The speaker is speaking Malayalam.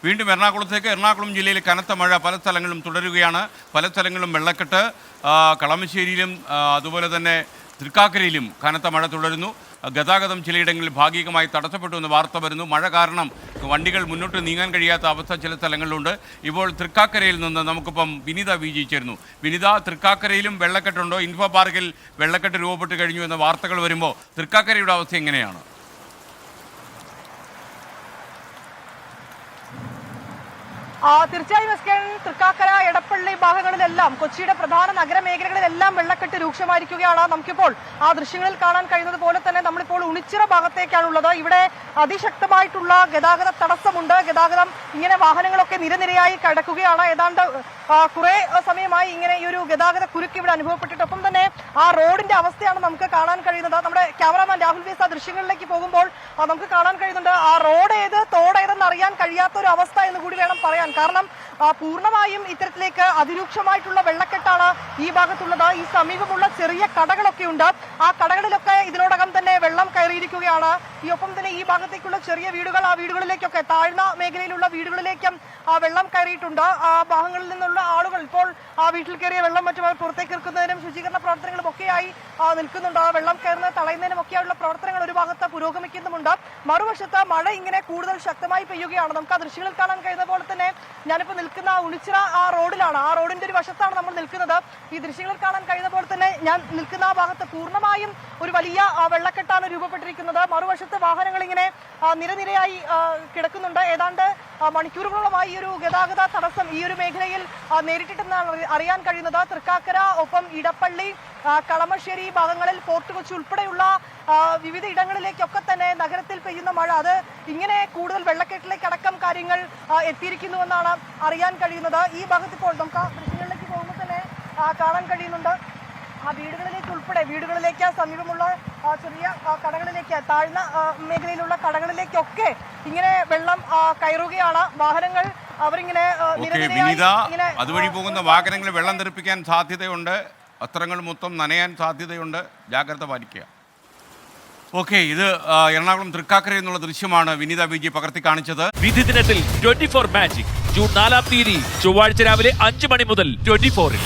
വീണ്ടും എറണാകുളം ജില്ലയിൽ കനത്ത മഴ പല സ്ഥലങ്ങളിലും തുടരുകയാണ്. പല സ്ഥലങ്ങളിലും വെള്ളക്കെട്ട്. കളമശ്ശേരിയിലും അതുപോലെ തന്നെ തൃക്കാക്കരയിലും കനത്ത മഴ തുടരുന്നു. ഗതാഗതം ചിലയിടങ്ങളിൽ ഭാഗികമായി തടസ്സപ്പെട്ടു എന്ന് വാർത്ത വരുന്നു. മഴ കാരണം വണ്ടികൾ മുന്നോട്ട് നീങ്ങാൻ കഴിയാത്ത അവസ്ഥ ചില സ്ഥലങ്ങളിലുണ്ട്. ഇപ്പോൾ തൃക്കാക്കരയിൽ നിന്ന് നമുക്കിപ്പം വിനിത വിജി ചേരുന്നു. വിനിത, തൃക്കാക്കരയിലും വെള്ളക്കെട്ടുണ്ടോ? ഇൻഫോ പാർക്കിൽ വെള്ളക്കെട്ട് രൂപപ്പെട്ട് കഴിഞ്ഞു എന്ന വാർത്തകൾ വരുമ്പോൾ തൃക്കാക്കരയുടെ അവസ്ഥ എങ്ങനെയാണ്? തീർച്ചയായും എസ്കേൻ, തൃക്കാക്കര, എടപ്പള്ളി ഭാഗങ്ങളിലെല്ലാം, കൊച്ചിയുടെ പ്രധാന നഗരമേഖലകളിലെല്ലാം വെള്ളക്കെട്ട് രൂക്ഷമായിരിക്കുകയാണ്. നമുക്കിപ്പോൾ ആ ദൃശ്യങ്ങളിൽ കാണാൻ കഴിയുന്നത് പോലെ തന്നെ നമ്മളിപ്പോൾ ഉണിച്ചിറ ഭാഗത്തേക്കാണുള്ളത്. ഇവിടെ അതിശക്തമായിട്ടുള്ള ഗതാഗത തടസ്സമുണ്ട്. ഗതാഗതം ഇങ്ങനെ വാഹനങ്ങളൊക്കെ നിരനിരയായി കിടക്കുകയാണ്. ഏതാണ്ട് കുറെ സമയമായി ഇങ്ങനെ ഈ ഒരു ഗതാഗത കുരുക്ക് ഇവിടെ അനുഭവപ്പെട്ടിട്ട്, ഒപ്പം തന്നെ ആ റോഡിന്റെ അവസ്ഥയാണ് നമുക്ക് കാണാൻ കഴിയുന്നത്. നമ്മുടെ ക്യാമറാമാൻ രാഹുൽ വീസ് ആ ദൃശ്യങ്ങളിലേക്ക് പോകുമ്പോൾ നമുക്ക് കാണാൻ കഴിയുന്നുണ്ട് ആ റോഡ് ഏത് തോടേതെന്ന് അറിയാൻ കഴിയാത്ത ഒരു അവസ്ഥ എന്ന് കൂടി വേണം പറയാൻ. കാരണം പൂർണ്ണമായും ഇത്തരത്തിലേക്ക് അതിരൂക്ഷമായിട്ടുള്ള വെള്ളക്കെട്ടാണ് ഈ ഭാഗത്തുള്ളത്. ഈ സമീപമുള്ള ചെറിയ കടകളൊക്കെ ഉണ്ട്. ആ കടകളിലൊക്കെ ഇതിനോടകം തന്നെ വെള്ളം കയറിയിരിക്കുകയാണ്. ഈ ഒപ്പം തന്നെ ഈ ഭാഗത്തേക്കുള്ള ചെറിയ വീടുകൾ, ആ വീടുകളിലേക്കൊക്കെ, താഴ്ന്ന മേഖലയിലുള്ള വീടുകളിലേക്കും വെള്ളം കയറിയിട്ടുണ്ട്. ആ ഭാഗങ്ങളിൽ നിന്നുള്ള ആളുകൾ ഇപ്പോൾ ആ വീട്ടിൽ കയറിയ വെള്ളം മറ്റും പുറത്തേക്ക് ഇറക്കുന്നതിനും ശുചീകരണ പ്രവർത്തനങ്ങളും ഒക്കെയായി നിൽക്കുന്നുണ്ട്. ആ വെള്ളം കയറുന്നത് തടയുന്നതിനും ഒക്കെയുള്ള പ്രവർത്തനങ്ങൾ ഒരു ഭാഗത്ത് പുരോഗമിക്കുന്നുമുണ്ട്. മറുവശത്ത് മഴ ഇങ്ങനെ കൂടുതൽ ശക്തമായി പെയ്യുകയാണ്. നമുക്ക് ആ ദൃശ്യങ്ങളിൽ കാണാൻ കഴിയുന്ന പോലെ തന്നെ ഞാനിപ്പോൾ നിൽക്കുന്ന ഉണിച്ചിറ ആ റോഡിലാണ്. ആ റോഡിന്റെ ഒരു വശത്താണ് നമ്മൾ നിൽക്കുന്നത്. ഈ ദൃശ്യങ്ങളിൽ കാണാൻ കഴിയുന്ന പോലെ തന്നെ ഞാൻ നിൽക്കുന്ന ആ ഭാഗത്ത് പൂർണ്ണമായും ഒരു വലിയ വെള്ളക്കെട്ടാണ് രൂപപ്പെട്ടിരിക്കുന്നത്. മറുവശത്ത് വാഹനങ്ങൾ ഇങ്ങനെ നിരനിരയായി കിടക്കുന്നുണ്ട്. ഏതാണ്ട് മണിക്കൂറുകളോളമായി ഈ ഒരു ഗതാഗത തടസ്സം ഈ ഒരു മേഖലയിൽ നേരിട്ടിട്ടെന്നാണ് അറിയാൻ കഴിയുന്നത്. തൃക്കാക്കര, ഒപ്പം ഇടപ്പള്ളി, കളമശ്ശേരി ഭാഗങ്ങളിൽ, ഫോർട്ട് കൊച്ചി ഉൾപ്പെടെയുള്ള വിവിധ ഇടങ്ങളിലേക്കൊക്കെ തന്നെ നഗരത്തിൽ പെയ്യുന്ന മഴ അത് ഇങ്ങനെ കൂടുതൽ വെള്ളക്കെട്ടിലേക്ക് അടക്കം കാര്യങ്ങൾ എത്തിയിരിക്കുന്നുവെന്നാണ് അറിയാൻ കഴിയുന്നത്. ഈ ഭാഗത്ത് ഇപ്പോൾ നമുക്ക് ദൃശ്യങ്ങളിലേക്ക് പോകുമ്പോൾ തന്നെ കാണാൻ കഴിയുന്നുണ്ട് ആ വീടുകളിലേക്ക് സമീപമുള്ള ചെറിയ കടകളിലേക്ക്, താഴ്ന്ന മേഖലയിലുള്ള കടകളിലേക്കൊക്കെ ഇങ്ങനെ വെള്ളം കയറുകയാണ്. വാഹനങ്ങൾ അവരിങ്ങനെ അതുവഴി പോകുന്ന വാഹനങ്ങൾ വെള്ളം തെറിപ്പിക്കാൻ സാധ്യതയുണ്ട്. പത്രങ്ങൾ മൊത്തം നനയാൻ സാധ്യതയുണ്ട്. ജാഗ്രത പാലിക്കുക. ഓക്കെ, ഇത് എറണാകുളം തൃക്കാക്കര എന്നുള്ള ദൃശ്യമാണ് വിനീത വിജി പകർത്തി കാണിച്ചത്. വിധി ദിനത്തിൽ 24 മാജിക് ജൂൺ 4 ചൊവ്വാഴ്ച രാവിലെ 5 മണി മുതൽ 24-ൽ.